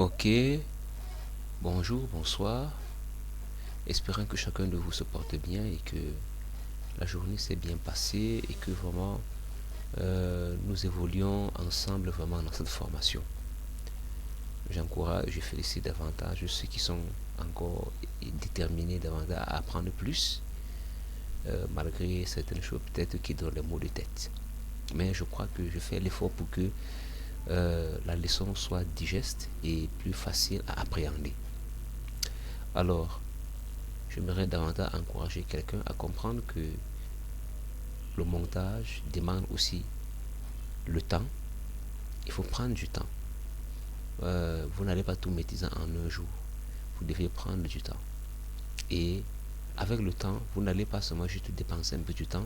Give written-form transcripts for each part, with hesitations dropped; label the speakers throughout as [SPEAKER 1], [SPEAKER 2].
[SPEAKER 1] Ok, bonjour, bonsoir. Espérant que chacun de vous se porte bien et que la journée s'est bien passée et que vraiment nous évoluons ensemble vraiment dans cette formation. J'encourage, je félicite davantage ceux qui sont encore déterminés davantage à apprendre plus, malgré certaines choses peut-être qui donnent les mots de tête. Mais je crois que je fais l'effort pour que la leçon soit digeste et plus facile à appréhender. Alors, j'aimerais davantage encourager quelqu'un à comprendre que le montage demande aussi le temps. Il faut prendre du temps. Vous n'allez pas tout maîtriser en un jour. Vous devez prendre du temps. Et avec le temps, vous n'allez pas seulement juste dépenser un peu du temps,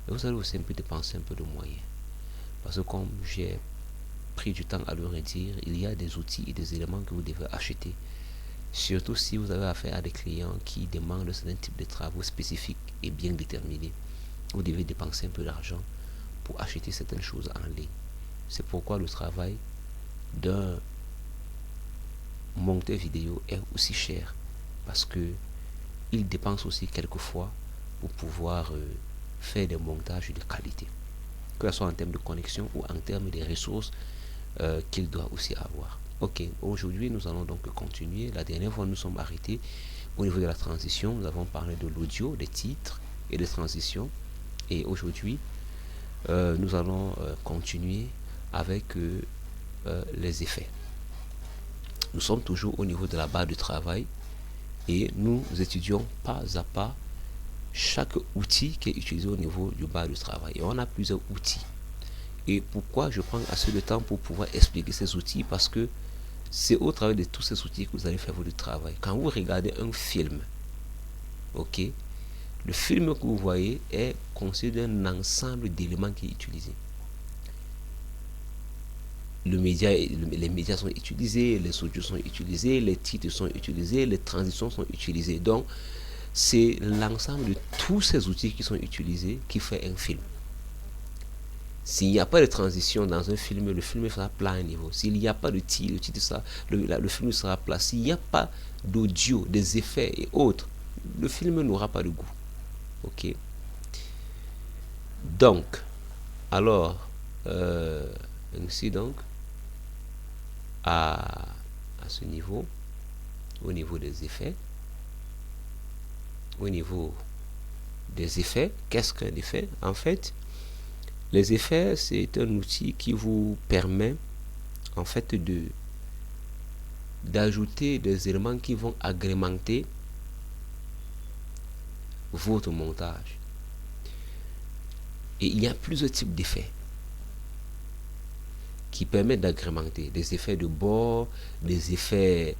[SPEAKER 1] mais vous allez aussi un peu dépenser un peu de moyens. Parce que comme j'ai pris du temps à le redire, il y a des outils et des éléments que vous devez acheter. Surtout si vous avez affaire à des clients qui demandent certains types de travaux spécifiques et bien déterminés. Vous devez dépenser un peu d'argent pour acheter certaines choses en ligne. C'est pourquoi le travail d'un monteur vidéo est aussi cher, parce que il dépense aussi quelquefois pour pouvoir faire des montages de qualité, que ce soit en termes de connexion ou en termes de ressources qu'il doit aussi avoir. Ok, aujourd'hui nous allons donc continuer. La dernière fois nous sommes arrêtés au niveau de la transition. Nous avons parlé de l'audio, des titres et des transitions. Et aujourd'hui nous allons continuer avec les effets. Nous sommes toujours au niveau de la barre de travail et nous étudions pas à pas chaque outil qui est utilisé au niveau du barre de travail. Et on a plusieurs outils. Et pourquoi je prends assez de temps pour pouvoir expliquer ces outils? Parce que c'est au travers de tous ces outils que vous allez faire votre travail. Quand vous regardez un film, ok, le film que vous voyez est constitué d'un ensemble d'éléments qui est utilisé. Les médias sont utilisés, les audios sont utilisés, les titres sont utilisés, les transitions sont utilisées. Donc, c'est l'ensemble de tous ces outils qui sont utilisés qui fait un film. S'il n'y a pas de transition dans un film, le film sera plat à un niveau. S'il n'y a pas de titre, le film sera plat. S'il n'y a pas d'audio, des effets et autres, le film n'aura pas de goût. Ok. Donc, alors, ainsi donc, à ce niveau, au niveau des effets, qu'est-ce qu'un effet? En fait, les effets, c'est un outil qui vous permet en fait d'ajouter des éléments qui vont agrémenter votre montage. Et il y a plusieurs types d'effets qui permettent d'agrémenter. Des effets de bord, des effets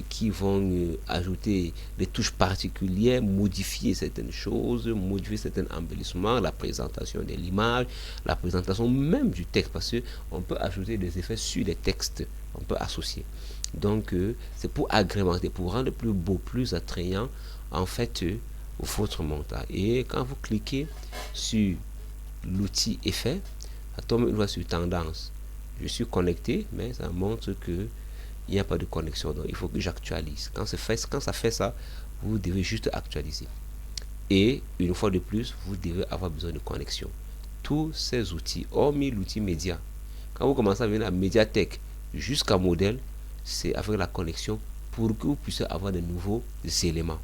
[SPEAKER 1] qui vont ajouter des touches particulières, modifier certaines choses, modifier certains embellissements, la présentation de l'image, la présentation même du texte, parce qu'on peut ajouter des effets sur les textes, on peut associer. Donc, c'est pour agrémenter, pour rendre plus beau, plus attrayant, en fait, votre montage. Et quand vous cliquez sur l'outil effet, ça tombe une fois sur tendance. Je suis connecté, mais ça montre que il n'y a pas de connexion, donc il faut que j'actualise. Quand ça fait ça, vous devez juste actualiser. Et une fois de plus, vous devez avoir besoin de connexion. Tous ces outils, hormis l'outil média, quand vous commencez à venir à médiathèque jusqu'à modèle, c'est avec la connexion pour que vous puissiez avoir de nouveaux éléments.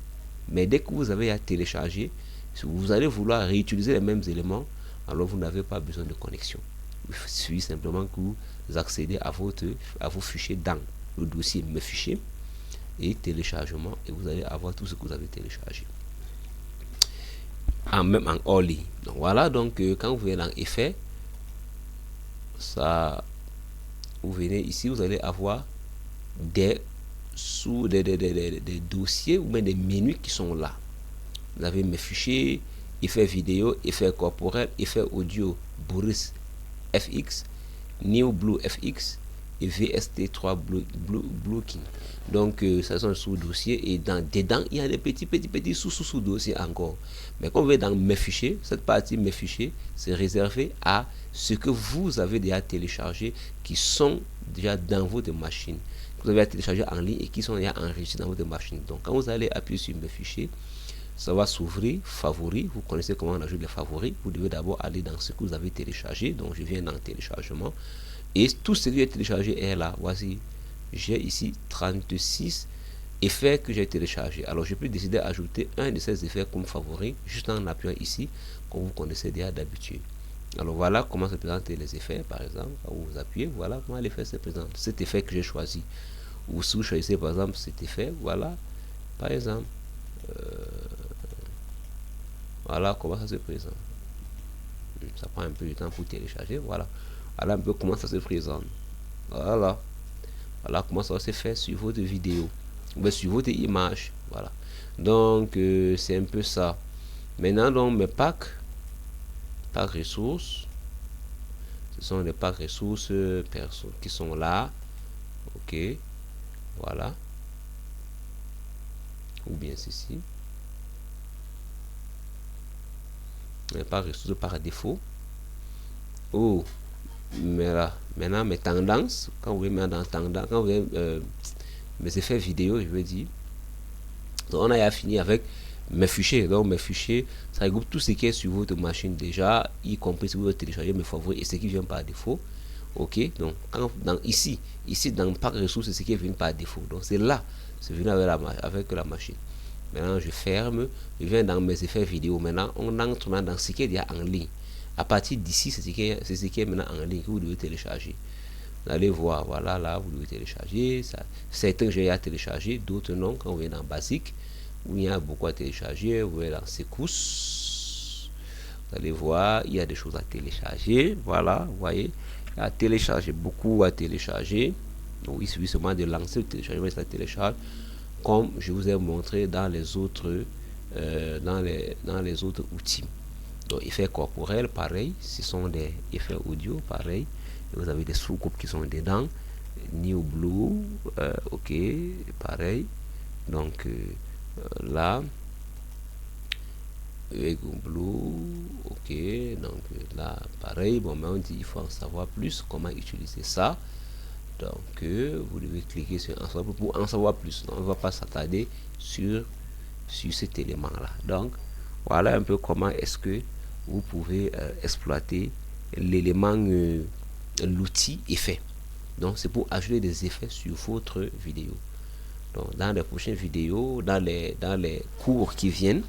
[SPEAKER 1] Mais dès que vous avez à télécharger, si vous allez vouloir réutiliser les mêmes éléments, alors vous n'avez pas besoin de connexion. Il suffit simplement que vous accédez à vos fichiers dans le dossier mes fichiers et téléchargement, et vous allez avoir tout ce que vous avez téléchargé même en hors ligne. Donc voilà, donc quand vous venez dans effet, ça, vous venez ici, vous allez avoir des dossiers ou bien des menus qui sont là. Vous avez mes fichiers, effet vidéo, effet corporel, effet audio Boris FX, New Blue FX, et VST3 blocking. Donc ça c'est un sous-dossier, et dedans il y a des petits sous-dossiers encore. Mais quand vous êtes dans mes fichiers, cette partie mes fichiers, c'est réservé à ce que vous avez déjà téléchargé, qui sont déjà dans votre machine, que vous avez téléchargé en ligne et qui sont déjà enregistrés dans votre machine. Donc quand vous allez appuyer sur mes fichiers, ça va s'ouvrir, favoris. Vous connaissez comment on ajoute les favoris. Vous devez d'abord aller dans ce que vous avez téléchargé. Donc je viens dans téléchargement, et tout ce que j'ai téléchargé est là. Voici, j'ai ici 36 effets que j'ai téléchargés. Alors je peux décider d'ajouter un de ces effets comme favori juste en appuyant ici, comme vous connaissez déjà d'habitude. Alors voilà comment se présentent les effets. Par exemple, quand vous appuyez, voilà comment l'effet se présente. Cet effet que j'ai choisi, ou si vous choisissez par exemple cet effet, voilà par exemple, voilà comment ça se présente. Ça prend un peu de temps pour télécharger. Voilà un peu comment ça se présente. Voilà comment ça se fait sur votre vidéo, sur votre image. Voilà, donc c'est un peu ça. Maintenant, donc mes packs ressources, ce sont les packs ressources perso qui sont là. Ok, voilà, ou bien ceci, les packs ressources par défaut. Oh, mais là maintenant mes tendances, quand vous voyez dans tendance, quand vous voyez mes effets vidéo, je veux dire, donc on a fini avec mes fichiers. Donc mes fichiers, ça regroupe tout ce qui est sur votre machine déjà, y compris si vous téléchargez mes favoris et ce qui vient par défaut. Ok, donc quand ici dans pack ressources, c'est ce qui vient par défaut. Donc c'est là, c'est venu avec la machine. Maintenant je ferme, je viens dans mes effets vidéo. Maintenant on entre dans ce qui est déjà en ligne. À partir d'ici, c'est ce qui est maintenant en ligne que vous devez télécharger. Vous allez voir, voilà, là vous devez télécharger ça. Certains j'ai à télécharger, d'autres non. Quand vous venez dans basique, où il y a beaucoup à télécharger, vous voyez dans secousses, vous allez voir, il y a des choses à télécharger. Voilà, vous voyez, il y a à télécharger, beaucoup à télécharger. Donc il suffit seulement de lancer le téléchargement, ça télécharge, comme je vous ai montré dans les autres dans les autres outils. Donc effets corporels, pareil, ce sont des effets audio, pareil. Et vous avez des sous-groupes qui sont dedans. New Blue, ok, pareil. Donc là, Blue, ok, donc là, pareil. Bon, mais on dit il faut en savoir plus, comment utiliser ça. Donc vous devez cliquer sur en savoir pour en savoir plus. Donc, on ne va pas s'attarder sur cet élément là. Donc voilà un peu comment est-ce que vous pouvez exploiter l'élément, l'outil effet. Donc c'est pour ajouter des effets sur votre vidéo. Donc dans les prochaines vidéos, dans les cours qui viennent,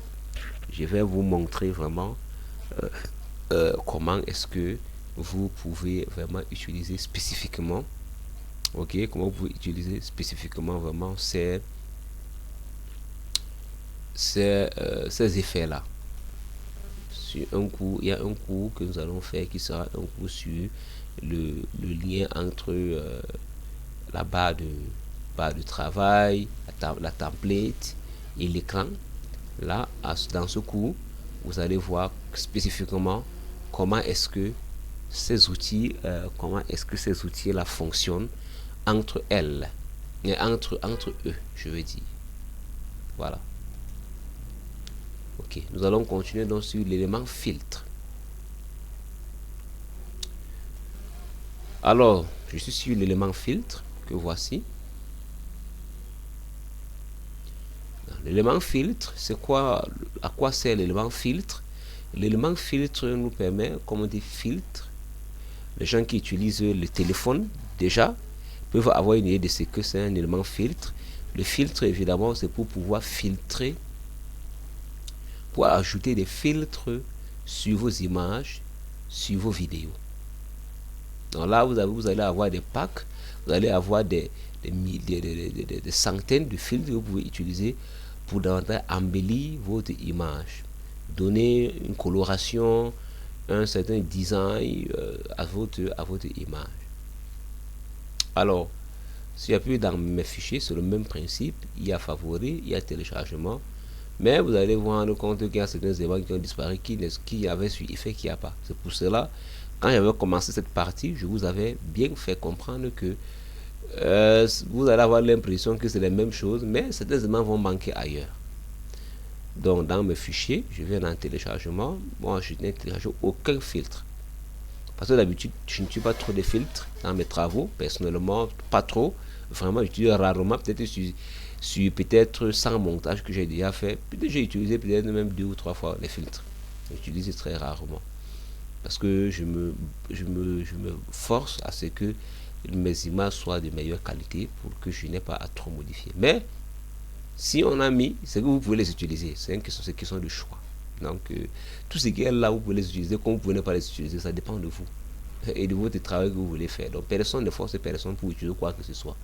[SPEAKER 1] je vais vous montrer vraiment comment est-ce que vous pouvez vraiment utiliser spécifiquement, ok, comment vous pouvez utiliser spécifiquement vraiment ces effets là. Un cours, il y a un cours que nous allons faire qui sera un cours sur le lien entre la barre de travail, la template et l'écran. Là, dans ce cours, vous allez voir spécifiquement comment est-ce que ces outils là fonctionnent entre elles et entre eux, je veux dire. Voilà. Ok, nous allons continuer donc sur l'élément filtre. Alors, je suis sur l'élément filtre que voici. L'élément filtre, c'est quoi? À quoi sert l'élément filtre? L'élément filtre nous permet, comme on dit, filtre. Les gens qui utilisent le téléphone déjà peuvent avoir une idée de ce que c'est un élément filtre. Le filtre, évidemment, c'est pour pouvoir filtrer, pour ajouter des filtres sur vos images, sur vos vidéos. Donc là, vous allez avoir des packs, vous allez avoir des centaines de filtres que vous pouvez utiliser pour davantage embellir votre image, donner une coloration, un certain design à votre image. Alors, si j'appuie dans mes fichiers, c'est le même principe. Il y a favori, il y a téléchargement. Mais vous allez vous rendre compte qu'il y a certains éléments qui ont disparu, qui avaient sur effet, qui n'y a pas. C'est pour cela, quand j'avais commencé cette partie, je vous avais bien fait comprendre que vous allez avoir l'impression que c'est les mêmes choses, mais certains éléments vont manquer ailleurs. Donc, dans mes fichiers, je viens en téléchargement. Moi, je n'ai téléchargé aucun filtre. Parce que d'habitude, je ne suis pas trop de filtres dans mes travaux. Personnellement, pas trop. Vraiment, j'utilise rarement. Peut-être sur peut-être 100 montages que j'ai déjà fait. Peut-être j'ai utilisé peut-être même 2 ou 3 fois les filtres. J'utilise très rarement. Parce que je me force à ce que mes images soient de meilleure qualité pour que je n'ai pas à trop modifier. Mais si on a mis, c'est que vous pouvez les utiliser. C'est une question de choix. Donc, tout ce qui est là, vous pouvez les utiliser. Comme vous ne pouvez pas les utiliser, ça dépend de vous et de votre travail que vous voulez faire. Donc, personne ne force personne pour utiliser quoi que ce soit.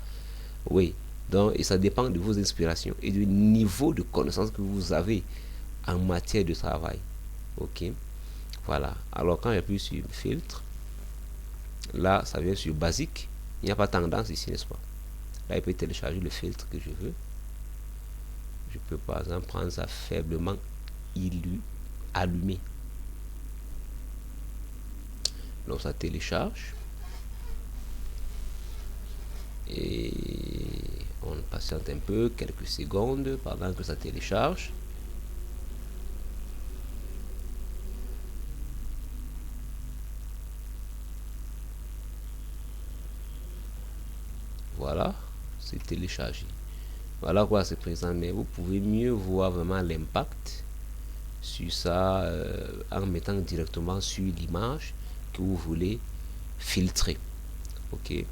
[SPEAKER 1] Oui. Donc, et ça dépend de vos inspirations et du niveau de connaissance que vous avez en matière de travail. Ok. Voilà. Alors, quand j'appuie sur filtre, là, ça vient sur basique. Il n'y a pas tendance ici, n'est-ce pas? Là, il peut télécharger le filtre que je veux. Je peux par exemple prendre ça faiblement allumé. Donc ça télécharge. Et on patiente un peu, quelques secondes pendant que ça télécharge. Voilà, c'est téléchargé. Voilà quoi c'est présent, mais vous pouvez mieux voir vraiment l'impact sur ça en mettant directement sur l'image que vous voulez filtrer. Ok. Et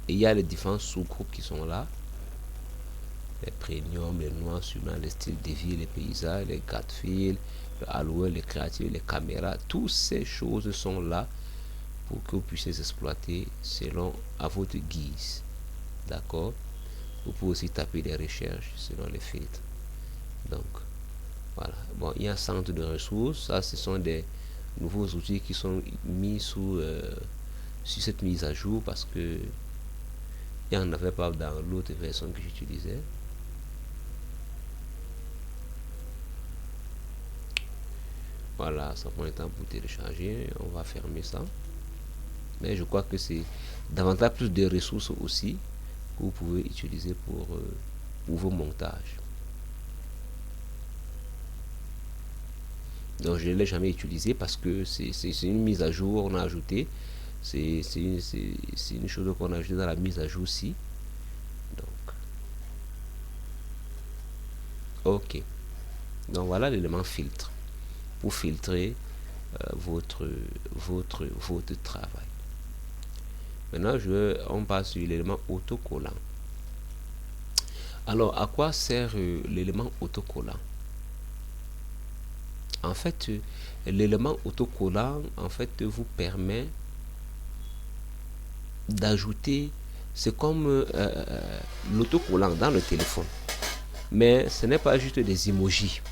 [SPEAKER 1] il y a les différents sous-groupes qui sont là. Les premium, les noirs suivant les styles de vie, les paysages, les gâteaux, le halo, les créatifs, les caméras. Toutes ces choses sont là pour que vous puissiez exploiter selon à votre guise. D'accord. Vous pouvez aussi taper des recherches selon les filtres. Donc, voilà. Bon, il y a un centre de ressources. Ça, ce sont des nouveaux outils qui sont mis sur cette mise à jour parce que il n'y en avait pas dans l'autre version que j'utilisais. Voilà, ça prend le temps pour télécharger. On va fermer ça. Mais je crois que c'est davantage plus de ressources aussi que vous pouvez utiliser pour vos montages. Donc je ne l'ai jamais utilisé parce que c'est une mise à jour, on a ajouté. C'est une chose qu'on a ajouté dans la mise à jour aussi. Donc, ok. Donc voilà l'élément filtre pour filtrer votre travail. Maintenant, on passe sur l'élément autocollant. Alors, à quoi sert l'élément autocollant? En fait, l'élément autocollant en fait vous permet d'ajouter, c'est comme l'autocollant dans le téléphone, mais ce n'est pas juste des emojis.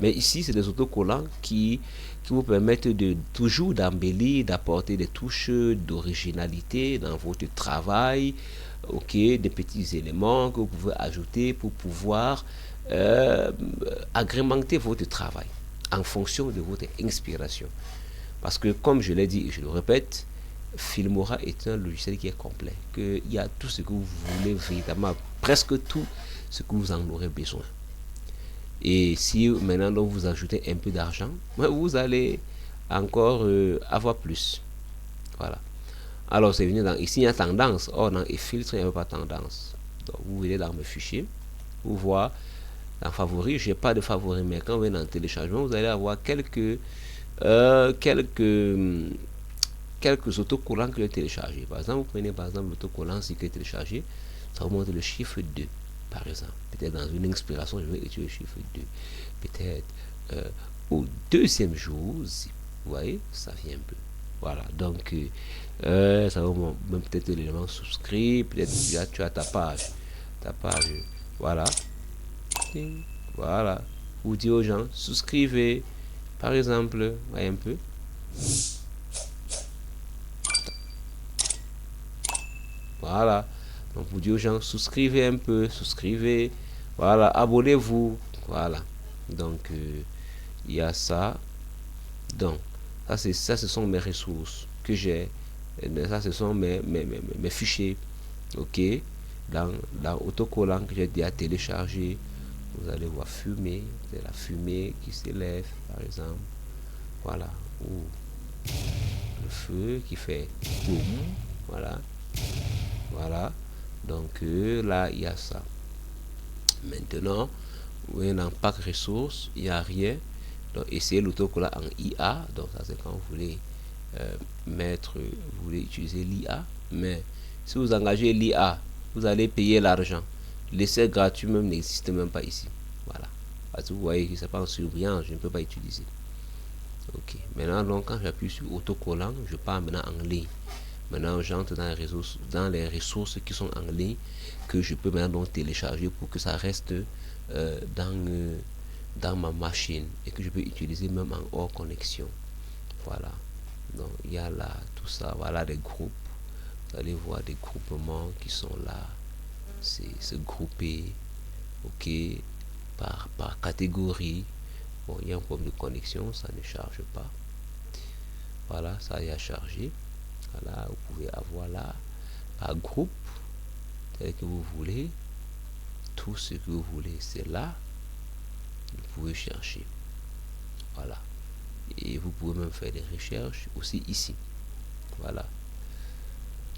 [SPEAKER 1] Mais ici, c'est des autocollants qui vous permettent de toujours d'embellir, d'apporter des touches d'originalité dans votre travail, ok, des petits éléments que vous pouvez ajouter pour pouvoir agrémenter votre travail en fonction de votre inspiration. Parce que, comme je l'ai dit et je le répète, Filmora est un logiciel qui est complet, qu'il y a tout ce que vous voulez véritablement, presque tout ce que vous en aurez besoin. Et si maintenant donc vous ajoutez un peu d'argent, vous allez encore avoir plus. Voilà. Alors c'est venu dans ici il y a tendance. Or dans et filtre il n'y a pas tendance. Donc vous venez dans mes fichiers, vous voyez dans favoris, je n'ai pas de favoris, mais quand vous venez dans téléchargement, vous allez avoir quelques autocollants que j'ai téléchargés. Par exemple, vous prenez par exemple l'autocollant qui est téléchargé, ça vous montre le chiffre 2. Par exemple, peut-être dans une inspiration, je vais étudier le chiffre 2. Peut-être au deuxième jour, vous voyez, ça vient un peu. Voilà, donc ça va même peut-être l'élément souscrit, peut-être là tu as ta page, voilà, voilà. Vous dites aux gens, souscrivez, par exemple, voyez un peu. Voilà. Donc vous dites aux gens, souscrivez un peu, souscrivez. Voilà, abonnez-vous. Voilà. Donc il y a ça. Donc Ça, ce sont mes ressources que j'ai. Ça, ce sont mes fichiers. Ok. Dans autocollant que j'ai déjà téléchargé, vous allez voir fumée. C'est la fumée qui s'élève, par exemple. Voilà. Ou le feu qui fait boum. Voilà. Voilà. Donc là, il y a ça. Maintenant, vous voyez dans pack ressources, il n'y a rien. Donc, essayez l'autocollant en IA. Donc, ça, c'est quand vous voulez vous voulez utiliser l'IA. Mais si vous engagez l'IA, vous allez payer l'argent. L'essai gratuit même n'existe même pas ici. Voilà. Parce que vous voyez que c'est pas en surbrillant, je ne peux pas utiliser. Ok. Maintenant, donc, quand j'appuie sur autocollant, je pars maintenant en ligne. Maintenant, j'entre dans les ressources qui sont en ligne que je peux maintenant donc télécharger pour que ça reste dans ma machine et que je peux utiliser même en hors connexion. Voilà. Donc, il y a là tout ça. Voilà des groupes. Vous allez voir des groupements qui sont là. C'est se grouper. Ok. Par catégorie. Bon, il y a un problème de connexion. Ça ne charge pas. Voilà, ça y a chargé. Voilà, vous pouvez avoir là par groupe tel que vous voulez. Tout ce que vous voulez, c'est là. Vous pouvez chercher. Voilà. Et vous pouvez même faire des recherches aussi ici. Voilà.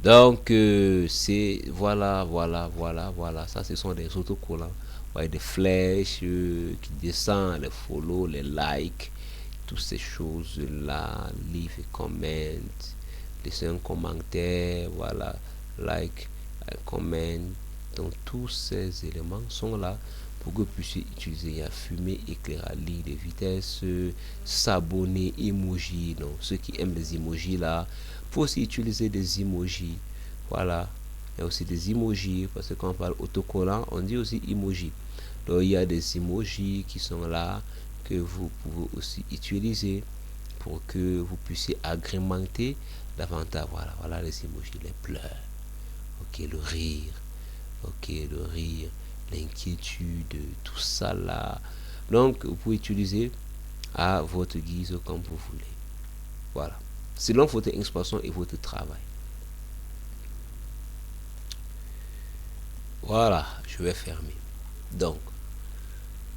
[SPEAKER 1] Donc, c'est voilà. Ça, ce sont des autocollants. Ouais, des flèches qui descendent, les follow, les likes, toutes ces choses-là, leave et comment, laisser un commentaire, voilà, like, comment. Donc, tous ces éléments sont là pour que vous puissiez utiliser. Il y a fumée, éclairage, ligne de vitesse, s'abonner, emoji. Donc, ceux qui aiment les emojis là, faut aussi utiliser des emojis. Voilà. Il y a aussi des emojis parce que quand on parle autocollant, on dit aussi emoji. Donc, il y a des emojis qui sont là que vous pouvez aussi utiliser pour que vous puissiez agrémenter davantage. Voilà les emojis, les pleurs. Ok, le rire. Ok, le rire, l'inquiétude, tout ça là. Donc, vous pouvez utiliser à votre guise comme vous voulez. Voilà. Selon votre inspiration et votre travail. Voilà, je vais fermer. Donc,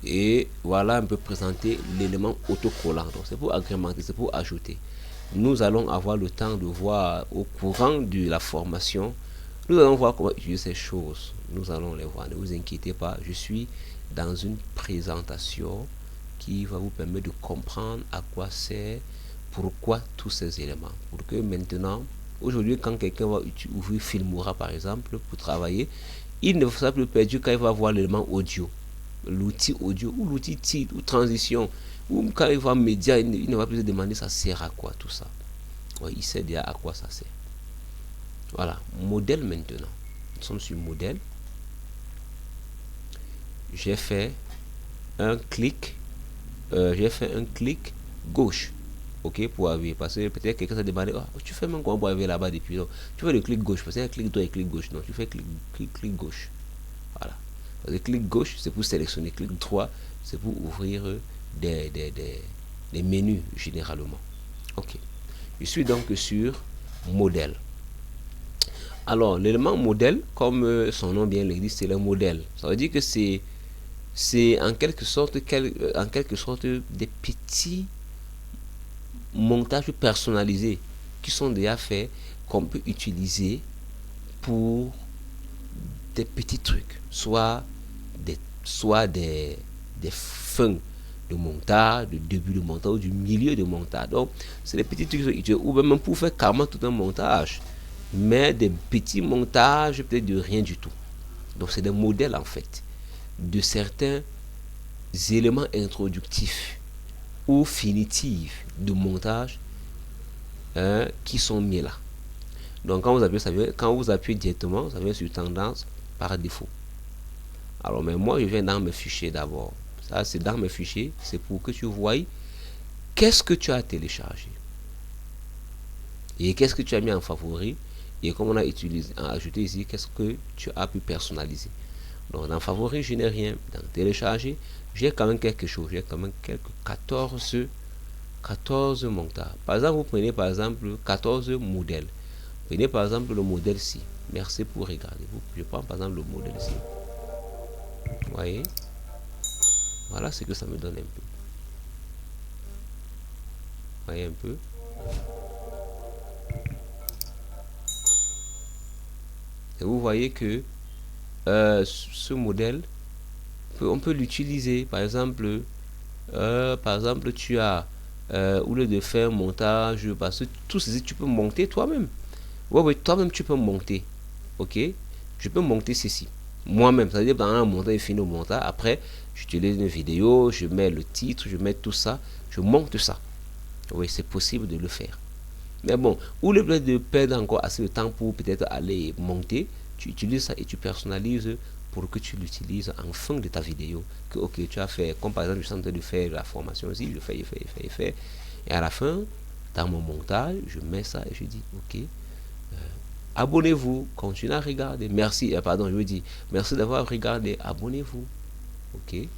[SPEAKER 1] et voilà un peu présenter l'élément autocollant. Donc, c'est pour agrémenter, c'est pour ajouter. Nous allons avoir le temps de voir au courant de la formation. Nous allons voir comment utiliser ces choses. Nous allons les voir. Ne vous inquiétez pas. Je suis dans une présentation qui va vous permettre de comprendre à quoi sert, pourquoi tous ces éléments. Pour que maintenant, aujourd'hui, quand quelqu'un va ouvrir Filmora par exemple pour travailler, il ne sera plus perdu quand il va voir l'élément audio, l'outil audio ou l'outil titre ou transition, ou quand il va média, il ne va plus se demander ça sert à quoi tout ça. Ouais, il sait déjà à quoi ça sert. Voilà, modèle maintenant. Nous sommes sur modèle. J'ai fait un clic. Gauche. Ok, pour arriver. Parce que peut-être quelqu'un s'est demandé, oh, tu fais même comment pour arriver là-bas depuis. Donc, tu fais le clic gauche. Parce qu'il y a clic droit et clic gauche. Non, tu fais clic gauche. Voilà. Parce que clic gauche, c'est pour sélectionner. Clic droit, c'est pour ouvrir des menus généralement. Ok. Je suis donc sur modèle. Alors, l'élément modèle, comme son nom bien l'indique, c'est le modèle. Ça veut dire que c'est en quelque sorte des petits montages personnalisés qui sont déjà faits, qu'on peut utiliser pour des petits trucs, soit des fins de montage, de début de montage ou du milieu de montage. Donc, c'est des petits trucs utilisés, ou même pour faire carrément tout un montage, mais des petits montages peut-être de rien du tout. Donc, c'est des modèles en fait de certains éléments introductifs ou finitifs de montage qui sont mis là. Donc quand vous appuyez directement, ça vient sur tendance par défaut. Alors mais moi je viens dans mes fichiers d'abord. Ça c'est dans mes fichiers, c'est pour que tu vois qu'est-ce que tu as téléchargé et qu'est-ce que tu as mis en favori et comme on a ajouté ici, qu'est-ce que tu as pu personnaliser. Donc dans favori je n'ai rien, dans télécharger j'ai quand même quelque chose, j'ai quand même quelques 14 14 montages. Par exemple, vous prenez par exemple 14 modèles. Prenez par exemple le modèle ci. Merci pour regarder. Je prends par exemple le modèle ci. Vous voyez? Voilà ce que ça me donne un peu. Vous voyez un peu? Et vous voyez que ce modèle, on peut l'utiliser. Par exemple, tu as, au lieu de faire un montage, parce que tout ceci, tu peux monter toi-même. Ouais, toi-même, tu peux monter. Ok? Je peux monter ceci. Moi-même, c'est-à-dire dans un montage, fini au montage. Après, j'utilise une vidéo, je mets le titre, je mets tout ça, je monte ça. Oui, c'est possible de le faire. Mais bon, ou le fait de perdre encore assez de temps pour peut-être aller monter, tu utilises ça et tu personnalises pour que tu l'utilises en fin de ta vidéo. Que ok, tu as fait, comme par exemple, je suis en train de faire la formation aussi, je fais. Et à la fin, dans mon montage, je mets ça et je dis ok, abonnez-vous, continuez à regarder. Merci, pardon, je veux dire, merci d'avoir regardé, abonnez-vous. Ok, et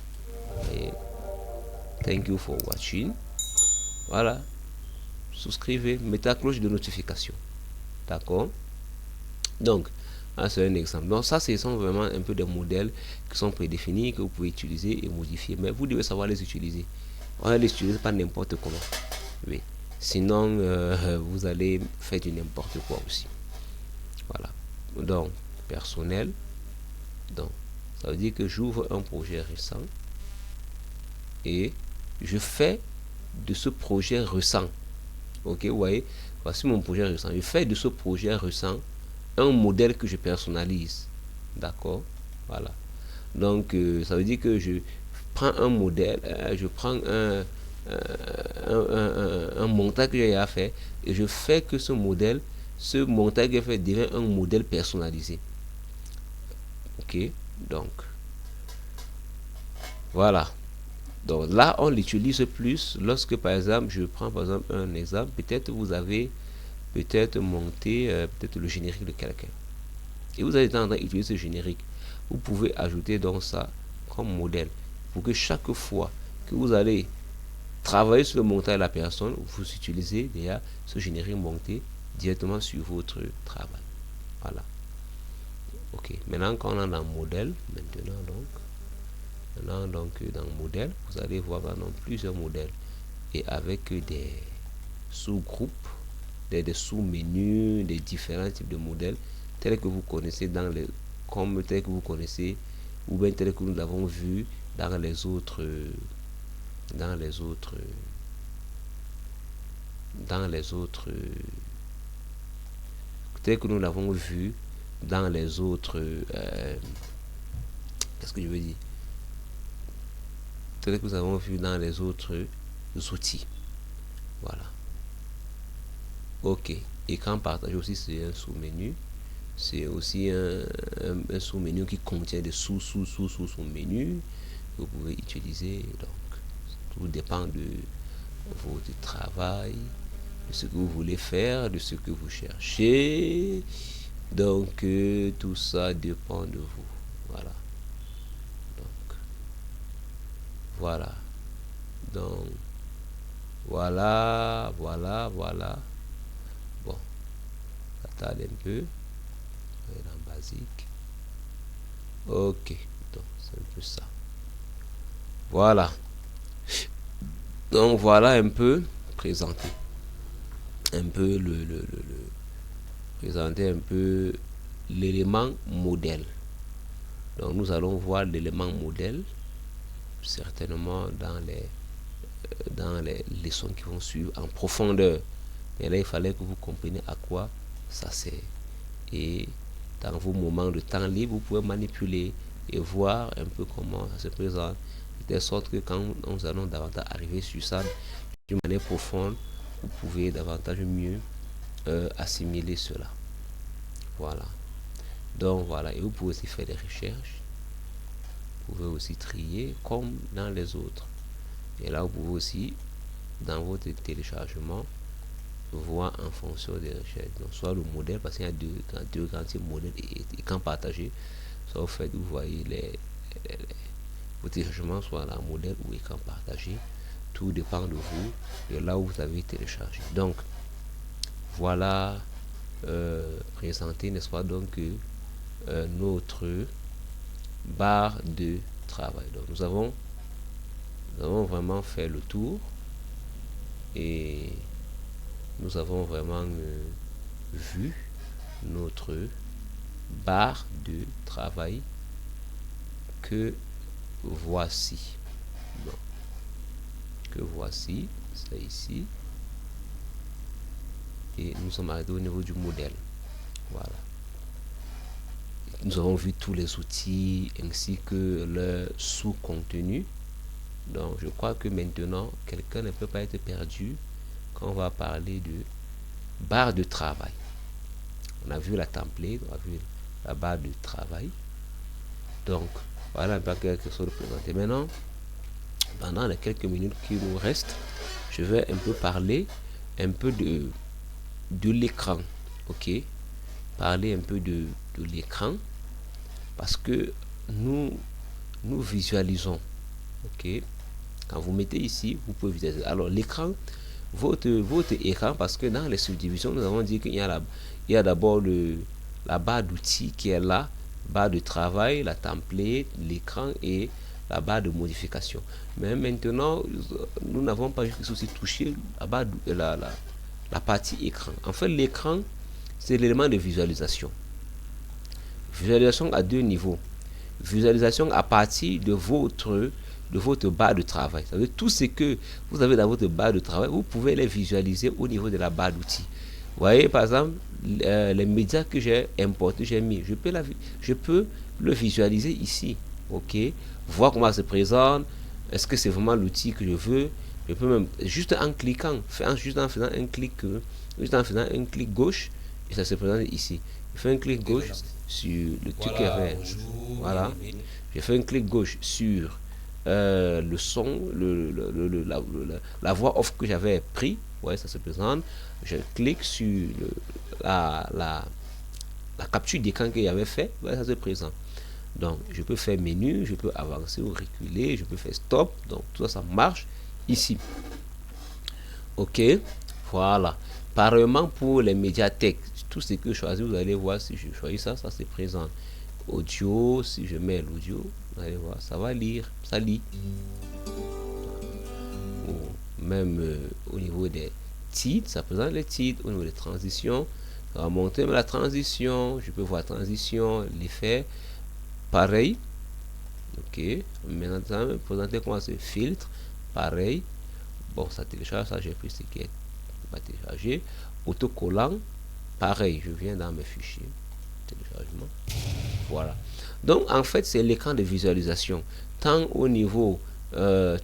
[SPEAKER 1] thank you for watching. Voilà, souscrivez, mettez la cloche de notification. D'accord? Donc, c'est un exemple. Donc, ça, ce sont vraiment un peu des modèles qui sont prédéfinis, que vous pouvez utiliser et modifier. Mais vous devez savoir les utiliser. On ne les utilise pas n'importe comment. Oui. Sinon, vous allez faire du n'importe quoi aussi. Voilà. Donc, personnel. Donc, ça veut dire que j'ouvre un projet récent et je fais de ce projet récent. Ok, vous voyez, voici mon projet récent. Je fais de ce projet récent un modèle que je personnalise. D'accord? Voilà. Donc, ça veut dire que je prends un modèle, je prends un montage que j'ai à faire et je fais que ce montage que j'ai fait devient un modèle personnalisé. Ok? Donc, voilà. Donc là, on l'utilise plus lorsque, par exemple, je prends par exemple un exemple, peut-être vous avez peut-être monté peut-être le générique de quelqu'un. Et vous avez été en train d'utiliser ce générique. Vous pouvez ajouter donc ça comme modèle pour que chaque fois que vous allez travailler sur le montage de la personne, vous utilisez déjà ce générique monté directement sur votre travail. Voilà. Ok. Maintenant, quand on est dans modèle, maintenant dans modèle, vous allez voir maintenant plusieurs modèles et avec des sous-groupes, des sous-menus, des différents types de modèles tels que vous connaissez tels que vous connaissez ou bien tels que nous l'avons vu dans les autres tels que nous l'avons vu dans les autres qu'est-ce que je veux dire, tels que nous avons vu dans les autres outils. Voilà. Ok. Écran partagé aussi, c'est un sous-menu. C'est aussi un sous-menu qui contient des sous-menus que vous pouvez utiliser. Donc, tout dépend de votre travail, de ce que vous voulez faire, de ce que vous cherchez. Donc, tout ça dépend de vous. Voilà. Donc, voilà. Donc, voilà. Bon, ça tarde un peu. Dans basique. Ok, donc c'est un peu ça. Voilà. Donc voilà un peu présenter un peu présenter un peu l'élément modèle. Donc nous allons voir l'élément modèle certainement dans les leçons qui vont suivre en profondeur. Et là, il fallait que vous compreniez à quoi ça sert. Et dans vos moments de temps libre, vous pouvez manipuler et voir un peu comment ça se présente, de telle sorte que quand nous allons davantage arriver sur ça d'une manière profonde, vous pouvez davantage mieux assimiler cela. Voilà. Donc voilà, et vous pouvez aussi faire des recherches, vous pouvez aussi trier comme dans les autres. Et là, vous pouvez aussi, dans votre téléchargement, voir en fonction des recherches. Donc, soit le modèle, parce qu'il y a deux grands types modèles et quand partagé, soit au fait, vous voyez vos téléchargements, soit en modèle ou écran partagé. Tout dépend de vous, de là où vous avez téléchargé. Donc, voilà présenté, n'est-ce pas, donc notre barre de travail. Donc, nous avons vraiment fait le tour et nous avons vraiment vu notre barre de travail que voici. Donc, que voici, c'est ici. Et nous sommes arrêtés au niveau du modèle. Voilà. Nous avons vu tous les outils ainsi que leur sous-contenu. Donc, je crois que maintenant, quelqu'un ne peut pas être perdu quand on va parler de barre de travail. On a vu la template, on a vu la barre de travail. Donc, voilà un peu quelque chose de présenté. Maintenant, pendant les quelques minutes qui nous restent, je vais un peu parler un peu de l'écran. Ok, parler un peu de l'écran parce que nous visualisons. Ok, quand vous mettez ici, vous pouvez visualiser. Alors l'écran, votre écran, parce que dans les subdivisions, nous avons dit qu'il y a d'abord la barre d'outils qui est là, barre de travail, la template, l'écran et la barre de modification. Mais maintenant, nous n'avons pas juste aussi touché la barre la partie écran. En fait, l'écran, c'est l'élément de visualisation. Visualisation à deux niveaux. Visualisation à partir de votre barre de travail. Ça veut dire tout ce que vous avez dans votre barre de travail, vous pouvez les visualiser au niveau de la barre d'outils. Vous voyez, par exemple, les médias que j'ai importés, j'ai mis. Je peux le visualiser ici. Ok, voir comment ça se présente. Est-ce que c'est vraiment l'outil que je veux? Je peux même, juste en cliquant, juste en faisant un clic gauche, et ça se présente ici. Je fais un clic gauche sur le truc qui est vert. Voilà. Je fais un clic gauche sur le son, la voix off que j'avais pris. Ouais, ça se présente. Je clique sur la capture d'écran que j'avais fait. Ouais, ça se présente. Donc, je peux faire menu, je peux avancer ou reculer, je peux faire stop. Donc, tout ça, ça marche ici. Ok, voilà. Pareillement pour les médiathèques, tout ce que je choisis, vous allez voir si je choisis ça, ça se présente. Audio, si je mets l'audio, vous allez voir, ça va lire, ça lit. Ou même au niveau des titres, ça présente les titres. Au niveau des transitions, ça va monter la transition. Je peux voir la transition, l'effet. Pareil. Ok. Maintenant, ça va me présenter comment se filtre. Pareil. Bon, ça télécharge, ça j'ai pris ce qui est pas téléchargé. Autocollant. Pareil, je viens dans mes fichiers. Téléchargement. Voilà. Donc, en fait, c'est l'écran de visualisation. Tant au niveau de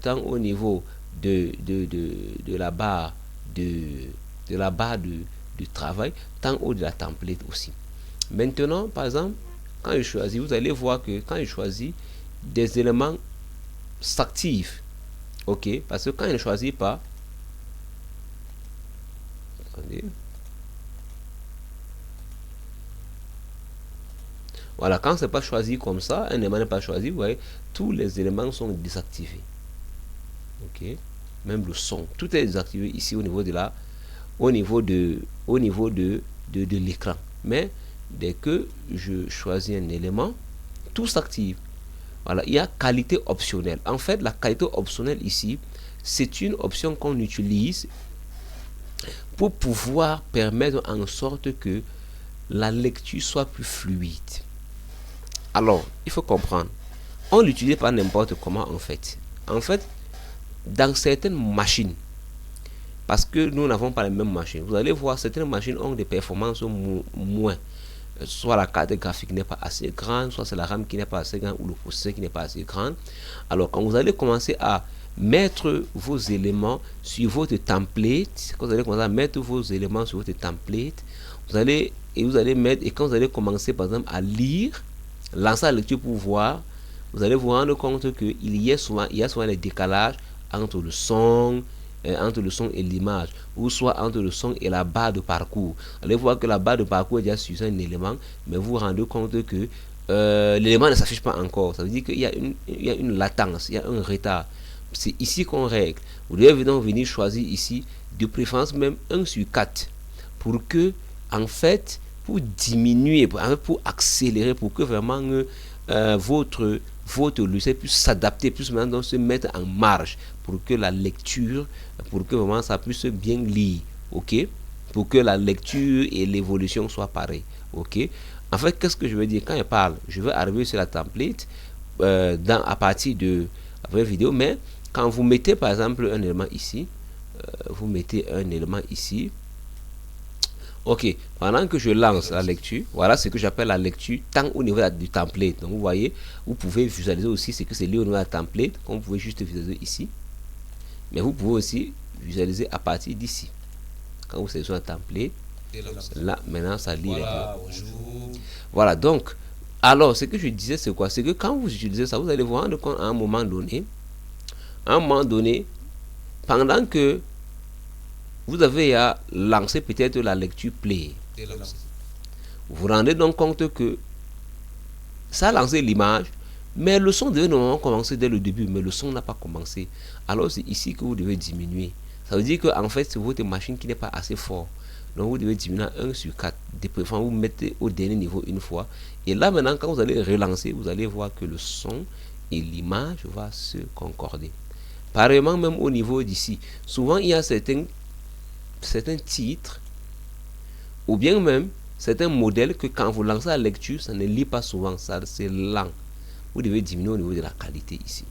[SPEAKER 1] la barre de travail, tant au de la template aussi. Maintenant, par exemple, quand je choisis, vous allez voir que quand je choisis des éléments s'activent. Ok, parce que quand je ne choisis pas, attendez. Voilà, quand c'est pas choisi comme ça, un élément n'est pas choisi, vous voyez, tous les éléments sont désactivés. Ok, même le son, tout est désactivé ici au niveau de l'écran. Mais dès que je choisis un élément, tout s'active. Voilà, il y a qualité optionnelle. En fait, la qualité optionnelle ici, c'est une option qu'on utilise pour pouvoir permettre en sorte que la lecture soit plus fluide. Alors, il faut comprendre, on l'utilise pas n'importe comment en fait. En fait, dans certaines machines, parce que nous n'avons pas les mêmes machines, vous allez voir, certaines machines ont des performances moins. Soit la carte graphique n'est pas assez grande, soit c'est la RAM qui n'est pas assez grande ou le processeur qui n'est pas assez grand. Alors, quand vous allez commencer à mettre vos éléments sur votre template, quand vous allez commencer à mettre vos éléments sur votre template, vous allez mettre, et quand vous allez commencer par exemple à lire, lancer la lecture pour voir, vous allez vous rendre compte qu'il y a souvent les décalages entre le son et l'image, ou soit entre le son et la barre de parcours. Vous allez voir que la barre de parcours est déjà sur un élément, mais vous vous rendez compte que l'élément ne s'affiche pas encore. Ça veut dire qu'il y a une latence, il y a un retard. c'est ici qu'on règle. Vous devez donc venir choisir ici, de préférence même 1/4, pour que, en fait, pour diminuer, pour accélérer, pour que vraiment votre logiciel puisse s'adapter, puisse maintenant se mettre en marge, pour que la lecture, pour que vraiment ça puisse bien lire, ok, pour que la lecture et l'évolution soient pareilles, ok. En fait, qu'est-ce que je veux dire quand je parle? Je veux arriver sur la template à partir de la première vidéo, mais quand vous mettez par exemple un élément ici, vous mettez un élément ici, ok, pendant que je lance la lecture, voilà ce que j'appelle la lecture tant au niveau du template. Donc vous voyez, vous pouvez visualiser aussi ce que c'est lié au niveau de la template, comme vous pouvez juste visualiser ici, mais vous pouvez aussi visualiser à partir d'ici. Quand vous sélectionnez la template, là maintenant ça lit. Voilà, voilà, donc alors ce que je disais c'est quoi? C'est que quand vous utilisez ça, vous allez vous rendre compte à un moment donné, pendant que vous avez à lancer peut-être la lecture play, vous vous rendez donc compte que ça a lancé l'image, mais le son devait normalement commencer dès le début, mais le son n'a pas commencé. Alors c'est ici que vous devez diminuer. Ça veut dire que en fait c'est votre machine qui n'est pas assez fort. Donc vous devez diminuer à 1/4. De préférence vous mettez au dernier niveau une fois. Et là maintenant quand vous allez relancer, vous allez voir que le son et l'image vont se concorder. Pareillement même au niveau d'ici. Souvent il y a certains titres ou bien même certains modèles que quand vous lancez la lecture, ça ne lit pas souvent, ça c'est lent. Vous devez diminuer au niveau de la qualité ici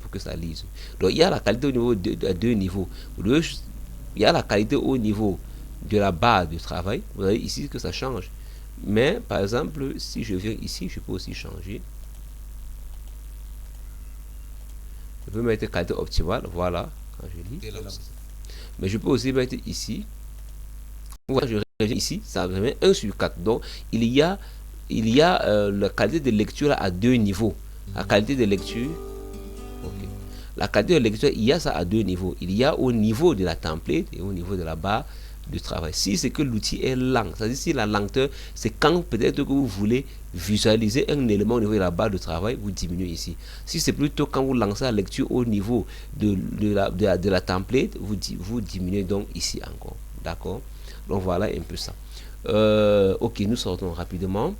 [SPEAKER 1] pour que ça lise. Donc il y a la qualité au niveau de deux niveaux. Il y a la qualité au niveau de la barre de travail. Vous voyez ici que ça change. Mais par exemple, si je viens ici, je peux aussi changer. Je peux mettre qualité optimale, voilà, quand je lis. Mais je peux aussi mettre ici. Voilà, je reviens ici, ça revient 1/4. Donc il y a la qualité de lecture à deux niveaux. La qualité de lecture, ok. La qualité de lecture, il y a ça à deux niveaux. Il y a au niveau de la template et au niveau de la barre de travail. Si c'est que l'outil est lent, c'est-à-dire si la lenteur, c'est quand peut-être que vous voulez visualiser un élément au niveau de la barre de travail, vous diminuez ici. Si c'est plutôt quand vous lancez la lecture au niveau de la template, vous diminuez donc ici encore. D'accord? Donc voilà un peu ça. Ok, nous sortons rapidement.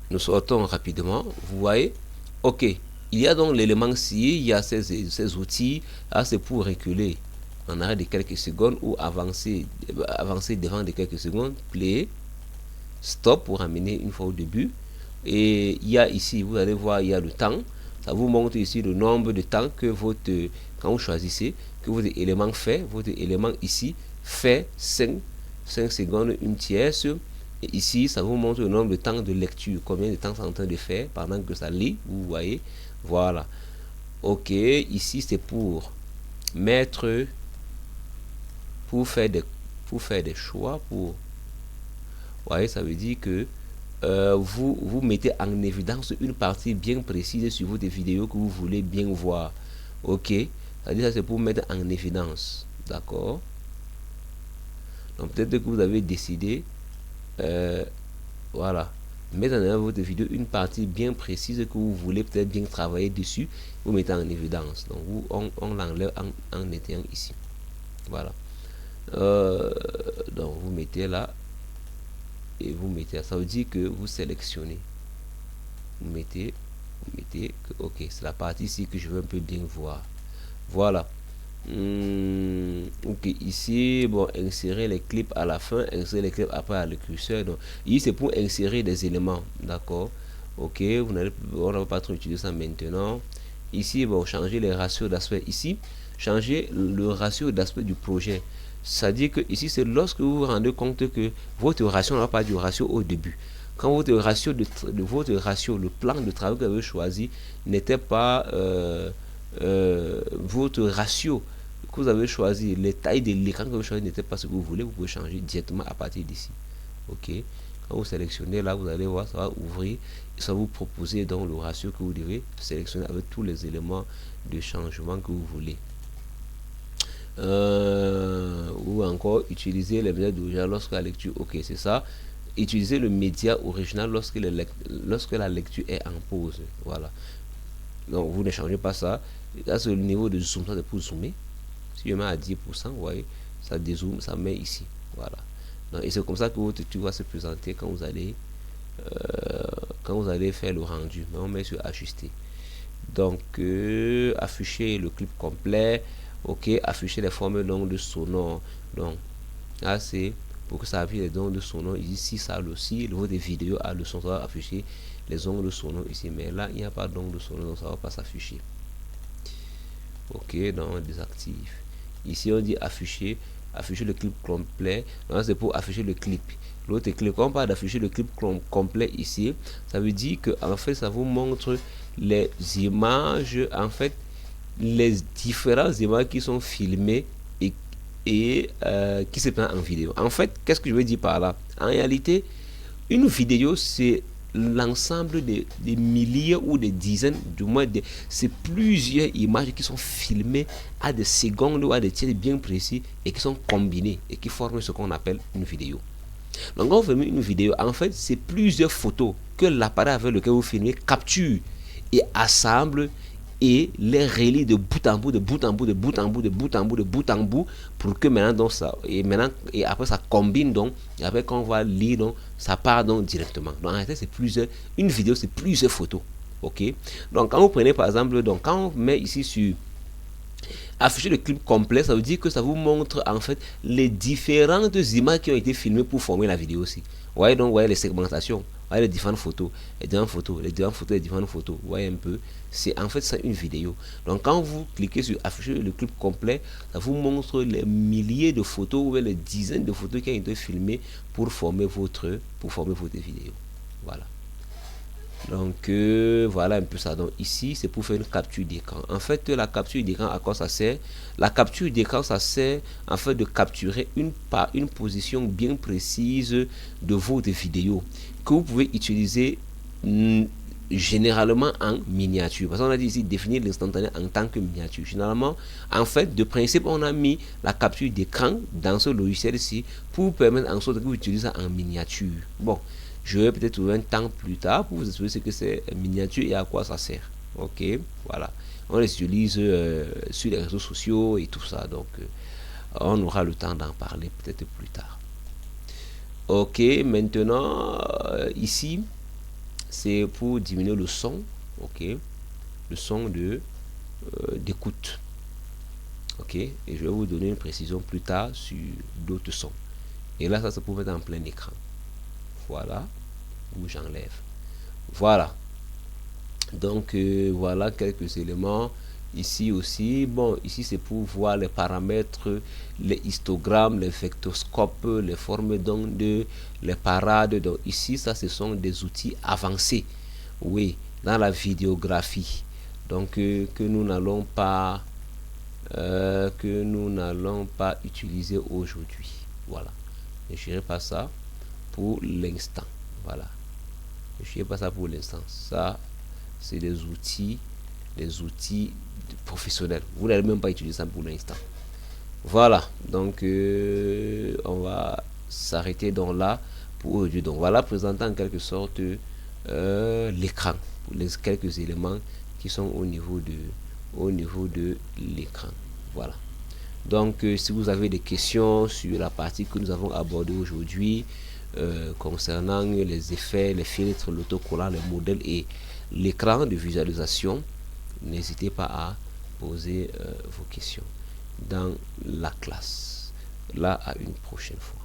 [SPEAKER 1] Nous sortons rapidement. Vous voyez? Ok. Il y a donc l'élément scié, il y a ces outils. Là, c'est pour reculer en arrêt de quelques secondes ou avancer devant de quelques secondes. Play. Stop pour amener une fois au début. Et il y a ici, vous allez voir, il y a le temps. Ça vous montre ici le nombre de temps que quand vous choisissez, que votre élément fait, votre élément ici fait 5 secondes, une tierce. Et ici, ça vous montre le nombre de temps de lecture, combien de temps c'est en train de faire pendant que ça lit, vous voyez. Voilà. Ok, ici c'est pour mettre, pour faire des choix, vous voyez, ça veut dire que vous mettez en évidence une partie bien précise sur votre vidéo que vous voulez bien voir. Ok, c'est-à-dire ça c'est pour mettre en évidence. D'accord. Donc peut-être que vous avez décidé, voilà, mettre en avant votre vidéo une partie bien précise que vous voulez peut-être bien travailler dessus, vous mettez en évidence. Donc on l'enlève en étant ici. Voilà. Donc vous mettez là. Et vous mettez, ça veut dire que vous sélectionnez, vous mettez que ok, c'est la partie ici que je veux un peu bien voir. Voilà. Ok, ici, bon, insérer les clips à la fin, insérer les clips après le curseur. Donc ici c'est pour insérer des éléments, d'accord. Ok, on ne va pas trop utiliser ça maintenant. Ici, bon, changer les ratios d'aspect. Ici, changer le ratio d'aspect du projet. C'est-à-dire que ici, c'est lorsque vous vous rendez compte que votre ratio n'a pas du ratio au début. Quand votre ratio, le plan de travail que vous avez choisi n'était pas votre ratio que vous avez choisi, les tailles de l'écran que vous choisi n'était pas ce que vous voulez, vous pouvez changer directement à partir d'ici. Ok. Quand vous sélectionnez là, vous allez voir, ça va ouvrir et ça va vous proposer donc le ratio que vous devez sélectionner avec tous les éléments de changement que vous voulez. Ou encore utiliser les méthodes de lorsque la lecture, ok, c'est ça. utiliser le média original lorsque la lecture est en pause. Voilà. Donc vous ne changez pas ça. Là c'est le niveau de zoom, ça c'est pour zoomer. Si je mets à 10%, vous voyez, ça dézoome, ça met ici. Voilà. Donc, et c'est comme ça que votre tuto va se présenter quand vous allez faire le rendu. Mais on met sur ajuster. Donc afficher le clip complet. Ok, afficher les formes d'ongles sonores. Donc là c'est pour que ça affiche les ongles sonores ici. Ça aussi, votre vidéo a le son, ça va afficher les ongles sonores ici. Mais là il n'y a pas d'ongles sonores, donc ça va pas s'afficher. Ok, donc désactive. Ici on dit afficher le clip complet. C'est pour afficher le clip. L'autre clip, quand on parle d'afficher le clip complet ici, ça veut dire que en fait ça vous montre les images, en fait les différentes images qui sont filmées et qui se prennent en vidéo. En fait, qu'est-ce que je veux dire par là? En réalité, une vidéo c'est l'ensemble des milliers ou des dizaines, du moins c'est plusieurs images qui sont filmées à des secondes ou à des tiers bien précis et qui sont combinées et qui forment ce qu'on appelle une vidéo. Donc quand vous filmez une vidéo, en fait c'est plusieurs photos que l'appareil avec lequel vous filmez capture et assemble et les relie de bout en bout, de bout en bout, de bout en bout, de bout en bout, de bout en bout, pour que maintenant donc ça et après ça combine donc, et après quand on va lire donc ça part donc directement. Donc en réalité c'est plusieurs, une vidéo c'est plusieurs photos. Ok, donc quand vous prenez par exemple, donc quand on met ici sur afficher le clip complet, ça veut dire que ça vous montre en fait les différentes images qui ont été filmées pour former la vidéo aussi. Vous voyez donc, vous voyez les segmentations, vous voyez les différentes photos, les différentes photos, vous voyez un peu. C'est en fait ça une vidéo. Donc quand vous cliquez sur afficher le clip complet, ça vous montre les milliers de photos ou les dizaines de photos qui ont été filmées pour former votre vidéo. Voilà. Donc voilà un peu ça. Donc ici c'est pour faire une capture d'écran. En fait la capture d'écran, à quoi ça sert? La capture d'écran, ça sert en fait de capturer une position bien précise de votre vidéo que vous pouvez utiliser généralement en miniature, parce qu'on a dit ici définir l'instantané en tant que miniature. Généralement, en fait, de principe, on a mis la capture d'écran dans ce logiciel-ci pour permettre en sorte que vous utilisez ça en miniature. Bon, je vais peut-être trouver un temps plus tard pour vous expliquer ce que c'est miniature et à quoi ça sert. Ok, voilà. On les utilise sur les réseaux sociaux et tout ça, donc on aura le temps d'en parler peut-être plus tard. Ok, maintenant, ici, c'est pour diminuer le son, ok, le son d'écoute, ok, et je vais vous donner une précision plus tard sur d'autres sons. Et là, ça c'est pour mettre en plein écran. Voilà, où j'enlève. Voilà. Donc voilà quelques éléments. Ici aussi, bon, ici c'est pour voir les paramètres, les histogrammes, les vectoscopes, les formes d'ondes, les parades. Donc ici, ça ce sont des outils avancés, oui, dans la vidéographie. Donc que nous n'allons pas utiliser aujourd'hui. Voilà. Je n'irai pas ça pour l'instant. Voilà. Je n'irai pas ça pour l'instant. Ça, c'est des outils professionnels. Vous n'allez même pas utiliser ça pour l'instant. Voilà, donc on va s'arrêter donc là pour aujourd'hui. Donc voilà, présentant en quelque sorte l'écran, les quelques éléments qui sont au niveau de l'écran. Voilà. Donc si vous avez des questions sur la partie que nous avons abordée aujourd'hui concernant les effets, les filtres, l'autocollant, les modèles et l'écran de visualisation, n'hésitez pas à poser vos questions dans la classe. Là, à une prochaine fois.